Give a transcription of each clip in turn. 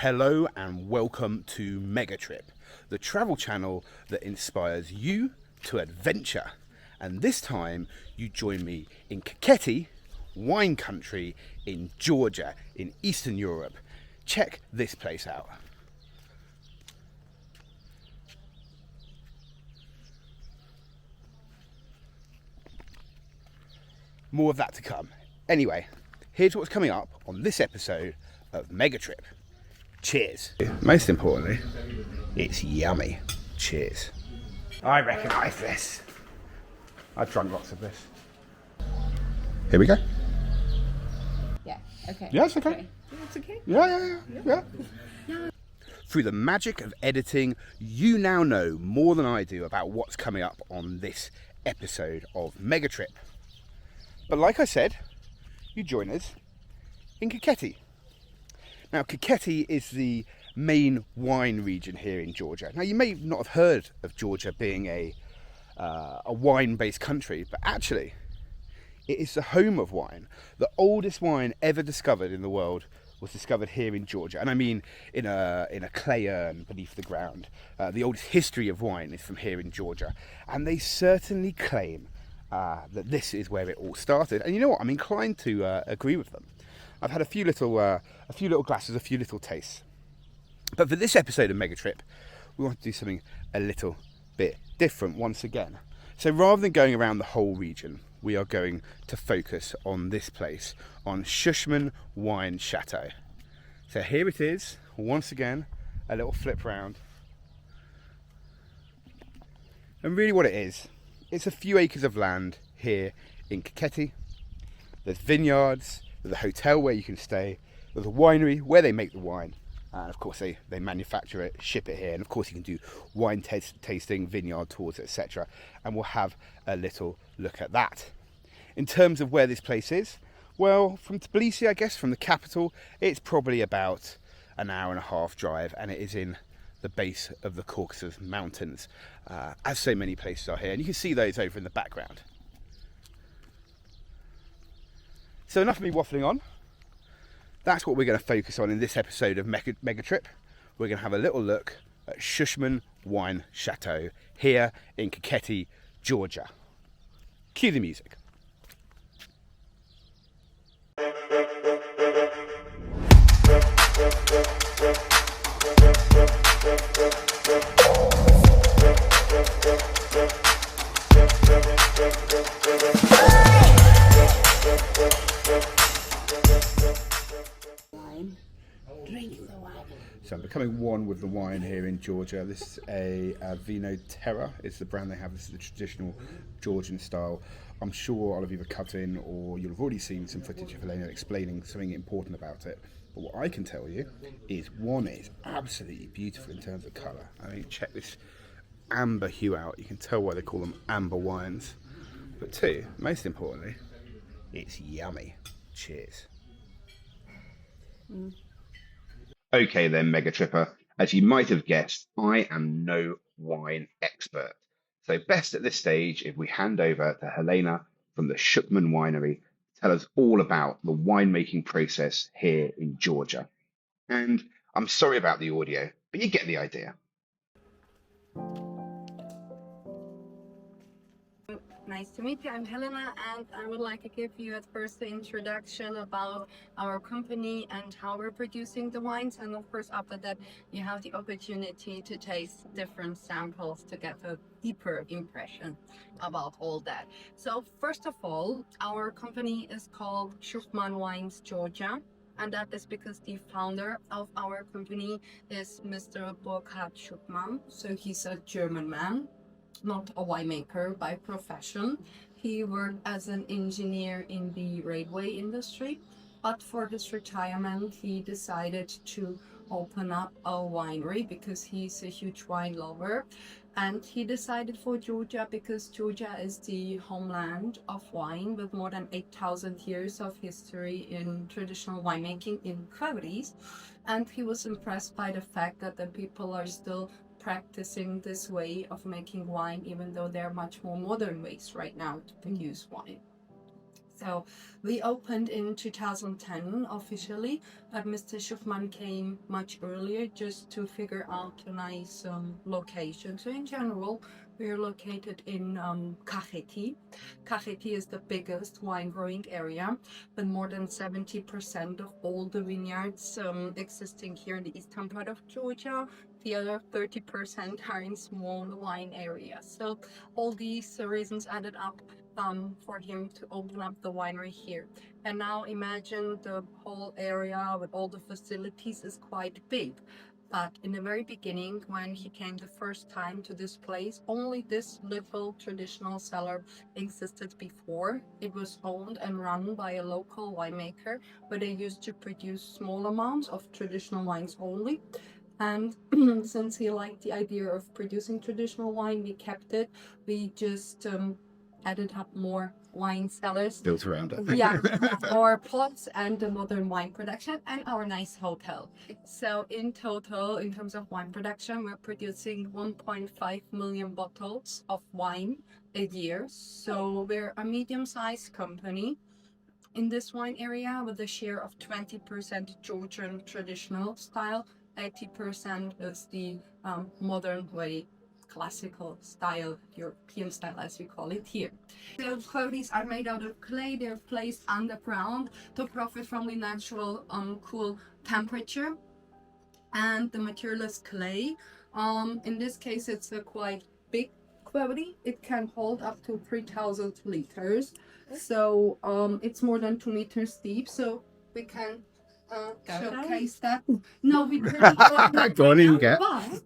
Hello and welcome to Megatrip, the travel channel that inspires you to adventure. And this time you join me in Kakheti, wine country in Georgia, in Eastern Europe. Check this place out. More of that to come. Anyway, here's what's coming up on this episode of Megatrip. Cheers. Most importantly, it's yummy. Cheers. I recognise this. I've drunk lots of this. Here we go. Yeah, okay. Yeah, it's okay. It's okay? Yeah. Through the magic of editing, you now know more than I do about what's coming up on this episode of Megatrip. But like I said, you join us in Kakheti. Now, Kakheti is the main wine region here in Georgia. Now, you may not have heard of Georgia being a wine-based country, but actually, it is the home of wine. The oldest wine ever discovered in the world was discovered here in Georgia, and I mean in a clay urn beneath the ground. The oldest history of wine is from here in Georgia, and they certainly claim that this is where it all started. And you know what? I'm inclined to agree with them. I've had a few little glasses, a few little tastes. But for this episode of Megatrip, we want to do something a little bit different once again. So rather than going around the whole region, we are going to focus on this place, on Schuchmann Wine Chateau. So here it is, once again, a little flip round. And really what it is, it's a few acres of land here in Kakheti. There's vineyards, there's a hotel where you can stay, there's a winery where they make the wine, and of course they manufacture it, ship it here, and of course you can do wine tasting, vineyard tours, etc. And we'll have a little look at that. In terms of where this place is, well, from Tbilisi, I guess, from the capital, it's probably about an hour and a half drive, and it is in the base of the Caucasus Mountains, as so many places are here, and you can see those over in the background. So enough of me waffling on. That's what we're going to focus on in this episode of Megatrip. We're going to have a little look at Schuchmann Wine Chateau here in Kakheti, Georgia. Cue the music. Drink the wine. So I'm becoming one with the wine here in Georgia. This is a Vino Terra. It's the brand they have. This is the traditional Georgian style. I'm sure all of you have cut in, or you'll have already seen some footage of Helena explaining something important about it. But what I can tell you is, one, is absolutely beautiful in terms of colour. I mean, check this amber hue out. You can tell why they call them amber wines. But two, most importantly, it's yummy. Cheers. Okay then, Mega Tripper. As you might have guessed, I am no wine expert. So best at this stage if we hand over to Helena from the Schuchmann Winery to tell us all about the winemaking process here in Georgia. And I'm sorry about the audio, but you get the idea. Nice to meet you. I'm Helena, and I would like to give you at first the introduction about our company and how we're producing the wines. And of course, after that, you have the opportunity to taste different samples to get a deeper impression about all that. So first of all, our company is called Schuchmann Wines Georgia. And that is because the founder of our company is Mr. Burkhard Schuchmann. So he's a German man, not a winemaker by profession. He worked as an engineer in the railway industry, but for his retirement he decided to open up a winery because he's a huge wine lover. And he decided for Georgia because Georgia is the homeland of wine with more than 8,000 years of history in traditional winemaking in Kravris. And he was impressed by the fact that the people are still practicing this way of making wine, even though there are much more modern ways right now to produce wine. So we opened in 2010 officially, but Mr. Schuchmann came much earlier just to figure out a nice location. So in general, we're located in Cajeti. Cajeti is the biggest wine growing area, but more than 70% of all the vineyards existing here in the eastern part of Georgia. The other 30% are in small wine areas. So all these reasons added up for him to open up the winery here. And now imagine the whole area with all the facilities is quite big. But in the very beginning, when he came the first time to this place, only this little traditional cellar existed before. It was owned and run by a local winemaker, but they used to produce small amounts of traditional wines only. And since he liked the idea of producing traditional wine, we kept it. We just added up more wine cellars. Built around it. Yeah, our pots and the modern wine production and our nice hotel. So in total, in terms of wine production, we're producing 1.5 million bottles of wine a year. So we're a medium-sized company in this wine area with a share of 20% Georgian traditional style, 80% is the modern way, classical style, European style as we call it here. The clothes are made out of clay. They're placed underground to profit from the natural cool temperature. And the material is clay. In this case, it's a quite big quality. It can hold up to 3,000 liters. So it's more than 2 meters deep. So we can showcase that. No, we can't. Go on in, get. But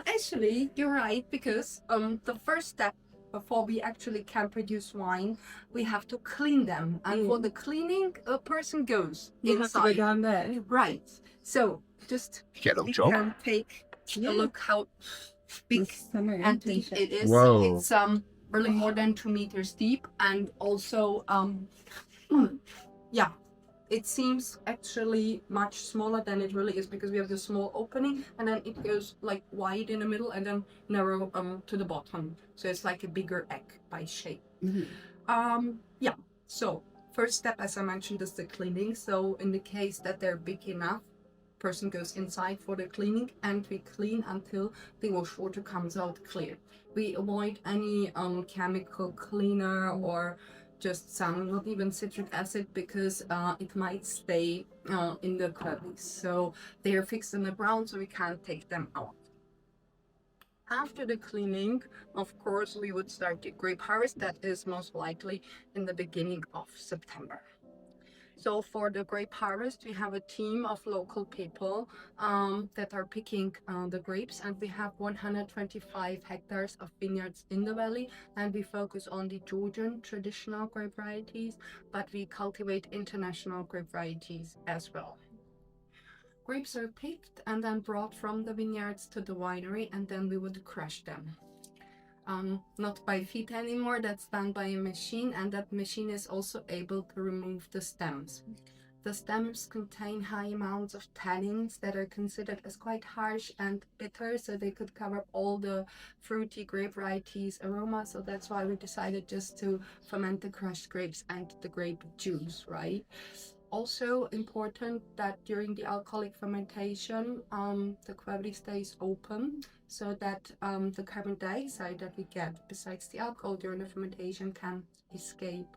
actually, you're right, because the first step before we actually can produce wine, we have to clean them. And for the cleaning, a person goes You have to go inside. down there. Right. So just Get a we job. can take a look how big and deep it is. Whoa. It's really more than 2 meters deep, and also yeah, it seems actually much smaller than it really is, because we have the small opening and then it goes like wide in the middle and then narrow to the bottom. So it's like a bigger egg by shape. Yeah. So first step, as I mentioned, is the cleaning. So in the case that they're big enough, person goes inside for the cleaning, and we clean until the wastewater comes out clear. We avoid any chemical cleaner or just some, not even citric acid, because it might stay in the cubbies. So they are fixed in the ground, so we can't take them out. After the cleaning, of course, we would start the grape harvest. That is most likely in the beginning of September. So for the grape harvest, we have a team of local people that are picking the grapes, and we have 125 hectares of vineyards in the valley, and we focus on the Georgian traditional grape varieties, but we cultivate international grape varieties as well. Grapes are picked and then brought from the vineyards to the winery, and then we would crush them. Not by feet anymore, that's done by a machine, and that machine is also able to remove the stems. The stems contain high amounts of tannins that are considered as quite harsh and bitter, so they could cover all the fruity grape varieties aroma. So that's why we decided just to ferment the crushed grapes and the grape juice, right? Also important that during the alcoholic fermentation, the cavity stays open, so that the carbon dioxide that we get besides the alcohol during the fermentation can escape.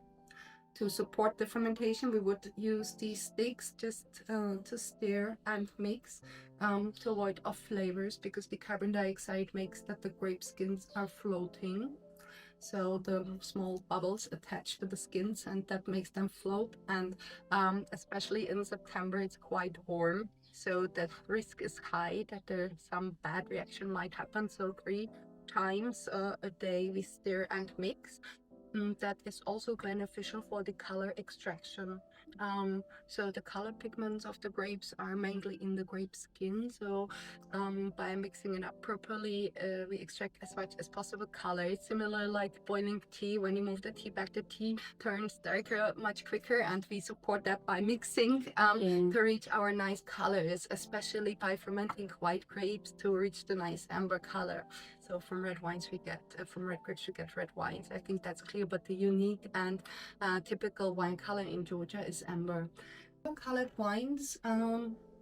To support the fermentation, we would use these sticks just to stir and mix to avoid off flavors, because the carbon dioxide makes that the grape skins are floating. So the small bubbles attach to the skins, and that makes them float. And especially in September, it's quite warm, so the risk is high that there some bad reaction might happen. So 3 times a day we stir and mix. That is also beneficial for the color extraction. So the color pigments of the grapes are mainly in the grape skin. So by mixing it up properly, we extract as much as possible color. It's similar like boiling tea. When you move the tea back, the tea turns darker much quicker, and we support that by mixing to reach our nice colors, especially by fermenting white grapes to reach the nice amber color. So from red wines we get, from red grapes we get red wines. I think that's clear, but the unique and typical wine color in Georgia is amber. Colored wines,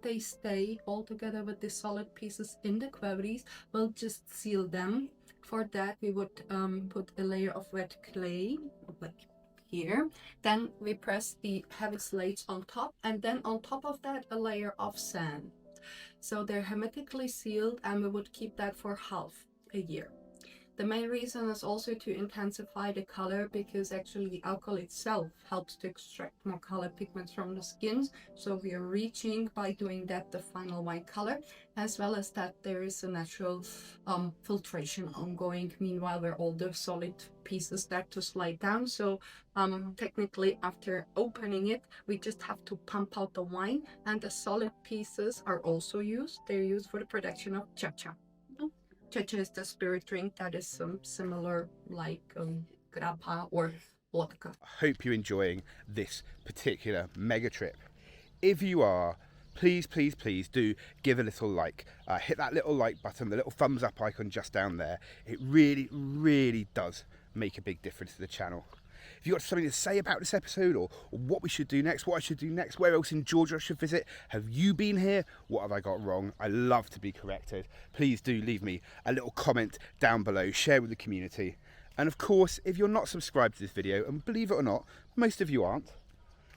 they stay all together with the solid pieces in the cavities. We'll just seal them. For that we would put a layer of wet clay, like here. Then we press the heavy slates on top, and then on top of that a layer of sand. So they're hermetically sealed, and we would keep that for half a year. The main reason is also to intensify the color, because actually the alcohol itself helps to extract more color pigments from the skins. So we are reaching, by doing that, the final white color, as well as that there is a natural filtration ongoing meanwhile, where all the solid pieces start to slide down. So technically after opening it, we just have to pump out the wine, and the solid pieces are also used. They're used for the production of cha-cha. Cha-cha is the spirit drink that is similar like grappa or vodka. I hope you're enjoying this particular mega trip. If you are, please do give a little like. Hit that little like button, the little thumbs up icon just down there. It really does make a big difference to the channel. If you've got something to say about this episode, or what we should do next, what I should do next, where else in Georgia I should visit, have you been here? What have I got wrong? I love to be corrected. Please do leave me a little comment down below, share with the community. And of course, if you're not subscribed to this video, and believe it or not, most of you aren't,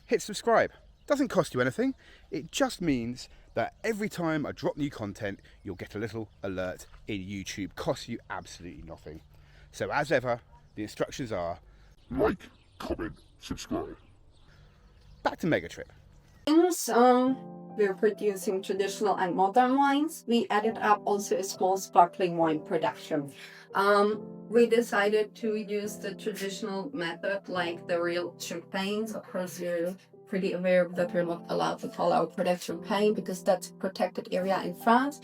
hit subscribe. Doesn't cost you anything. It just means that every time I drop new content, you'll get a little alert in YouTube. Costs you absolutely nothing. So as ever, the instructions are: like, comment, subscribe. Back to Megatrip. Since we're producing traditional and modern wines, we added up also a small sparkling wine production. We decided to use the traditional method, like the real champagnes. Of course, you're pretty aware that we're not allowed to call our product champagne because that's a protected area in France.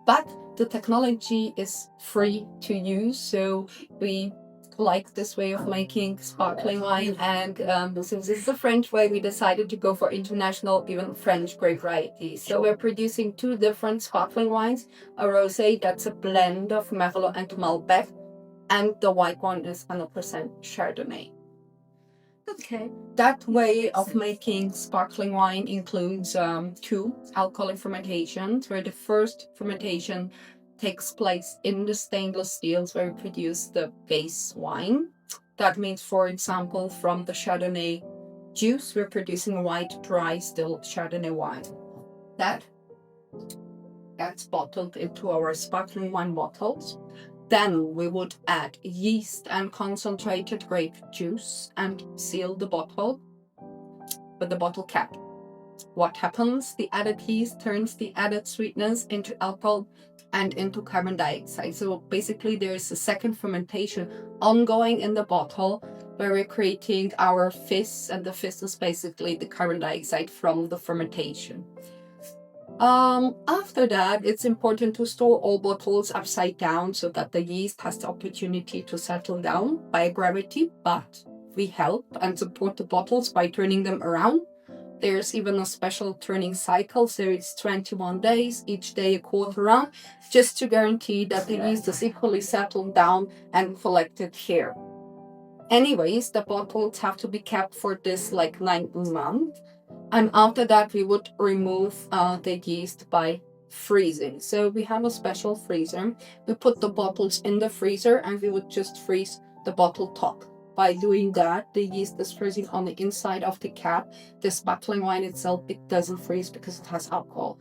But the technology is free to use, so we like this way of making sparkling wine, and since this is a French way, we decided to go for international, even French grape varieties. So we're producing two different sparkling wines: a rosé that's a blend of Merlot and Malbec, and the white one is 100% Chardonnay. Okay, that way of making sparkling wine includes two alcoholic fermentations, where the first fermentation takes place in the stainless steels where we produce the base wine. That means, for example, from the Chardonnay juice, we're producing white, dry, still Chardonnay wine. That gets bottled into our sparkling wine bottles. Then we would add yeast and concentrated grape juice and seal the bottle with the bottle cap. What happens? The added yeast turns the added sweetness into alcohol and into carbon dioxide. So basically there is a second fermentation ongoing in the bottle, where we're creating our fizz, and the fizz is basically the carbon dioxide from the fermentation. After that, it's important to store all bottles upside down so that the yeast has the opportunity to settle down by gravity, but we help and support the bottles by turning them around. There's even a special turning cycle, so it's 21 days, each day a quarter round, just to guarantee that the yeast is equally settled down and collected here. Anyways, the bottles have to be kept for this like 9 months. And after that, we would remove the yeast by freezing. So we have a special freezer. We put the bottles in the freezer, and we would just freeze the bottle top. By doing that, the yeast is freezing on the inside of the cap. The sparkling wine itself, it doesn't freeze because it has alcohol.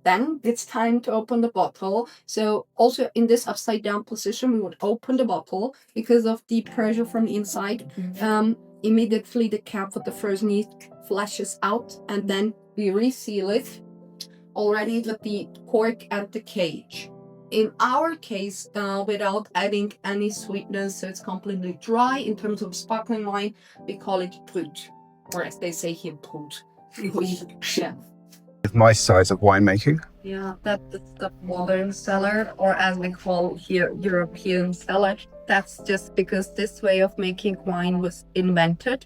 Then it's time to open the bottle. So also in this upside down position, we would open the bottle because of the pressure from the inside. Immediately the cap with the frozen yeast flashes out, and then we reseal it already with the cork and the cage. In our case, without adding any sweetness, so it's completely dry. In terms of sparkling wine, we call it brut, or as they say here, brut. Yeah. With my size of winemaking. Yeah, that's the modern cellar, or as we call here, European cellar. That's just because this way of making wine was invented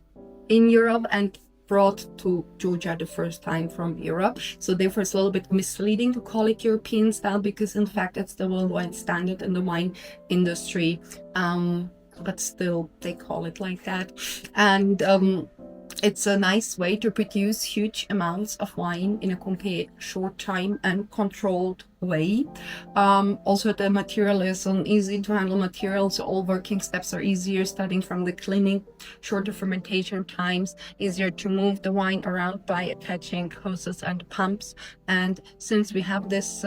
in Europe, and brought to Georgia the first time from Europe. So therefore it's a little bit misleading to call it European style, because in fact it's the worldwide standard in the wine industry. But still they call it like that. And it's a nice way to produce huge amounts of wine in a compared short time and controlled way. Also, the material is an easy to handle material, so all working steps are easier, starting from the cleaning, shorter fermentation times, easier to move the wine around by attaching hoses and pumps. And since we have this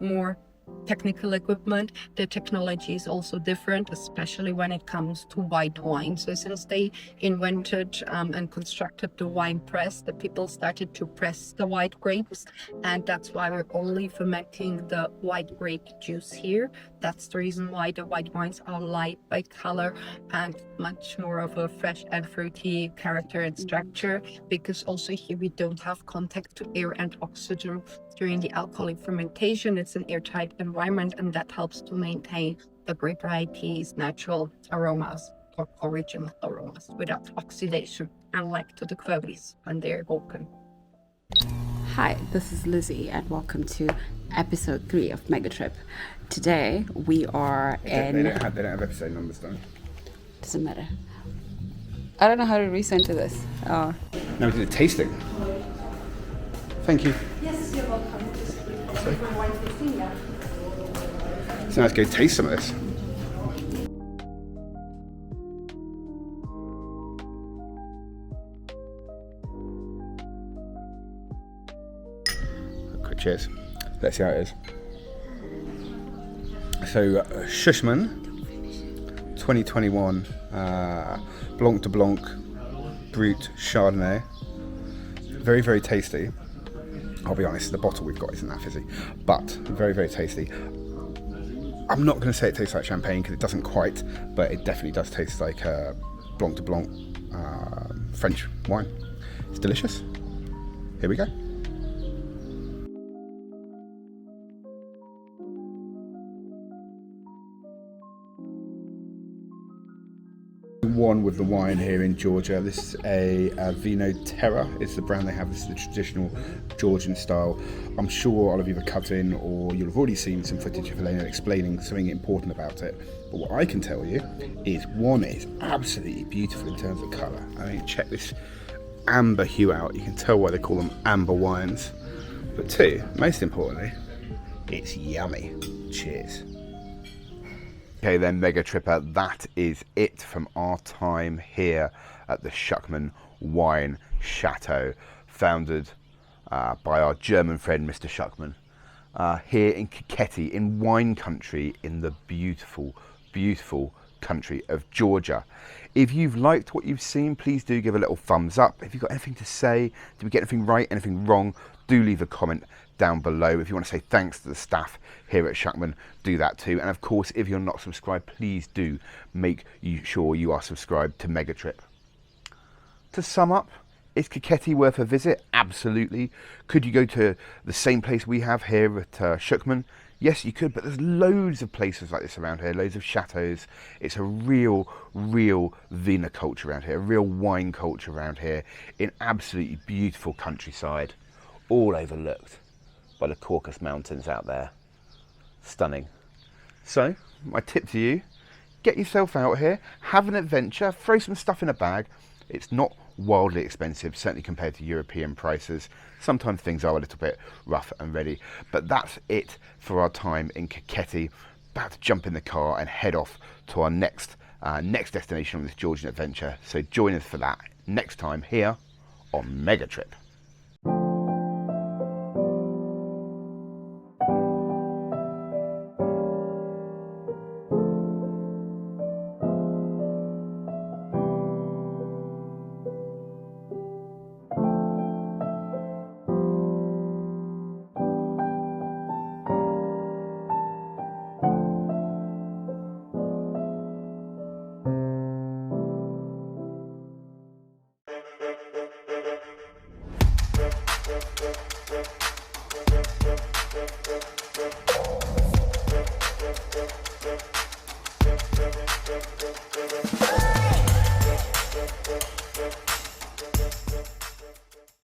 more technical equipment, the technology is also different, especially when it comes to white wine. So since they invented and constructed the wine press, the people started to press the white grapes, and that's why we're only fermenting the white grape juice here. That's the reason why the white wines are light by color and much more of a fresh and fruity character and structure, because also here we don't have contact to air and oxygen during the alcoholic fermentation. It's an airtight environment, and that helps to maintain the grape varieties' natural aromas or original aromas without oxidation, unlike to the quavis when they're open. Hi, this is Lizzie, and welcome to episode 3 of Megatrip. Today we are in. They don't have episode numbers, don't they? Doesn't matter. I don't know how to recenter this. Now we did a tasting. Thank you. Yes, you're welcome. Wine tasting, yeah. So now let's go taste some of this. Quick cheers. Let's see how it is. So Schuchmann 2021 Blanc de Blanc Brut Chardonnay. Very, very tasty. I'll be honest, the bottle we've got isn't that fizzy, but very, very tasty. I'm not going to say it tastes like champagne because it doesn't quite, but it definitely does taste like Blanc de Blanc French wine. It's delicious. Here we go. One with the wine here in Georgia. This is a Vino Terra. It's the brand they have. This is the traditional Georgian style. I'm sure all of you have cut in, or you'll have already seen some footage of Helena explaining something important about it. But what I can tell you is, one, is absolutely beautiful in terms of colour. I mean, check this amber hue out. You can tell why they call them amber wines. But two, most importantly, it's yummy. Cheers. Okay then, Mega Tripper, that is it from our time here at the Schuchmann Wine Chateau, founded by our German friend Mr. Schuchmann, here in Kakheti, in wine country, in the beautiful, beautiful country of Georgia. If you've liked what you've seen, please do give a little thumbs up. If you've got anything to say, did we get anything right, anything wrong, do leave a comment down below. If you want to say thanks to the staff here at Schuchmann, do that too. And of course, if you're not subscribed, please do make sure you are subscribed to Megatrip. To sum up, is Kakheti worth a visit? Absolutely. Could you go to the same place we have here at Schuchmann? Yes, you could, but there's loads of places like this around here, loads of chateaus. It's a real vina culture around here, a real wine culture around here, in absolutely beautiful countryside, all overlooked by the Caucasus Mountains out there. Stunning. So, my tip to you, get yourself out here, have an adventure, throw some stuff in a bag. It's not wildly expensive, certainly compared to European prices. Sometimes things are a little bit rough and ready, but that's it for our time in Kakheti. About to jump in the car and head off to our next destination on this Georgian adventure. So join us for that next time here on Megatrip.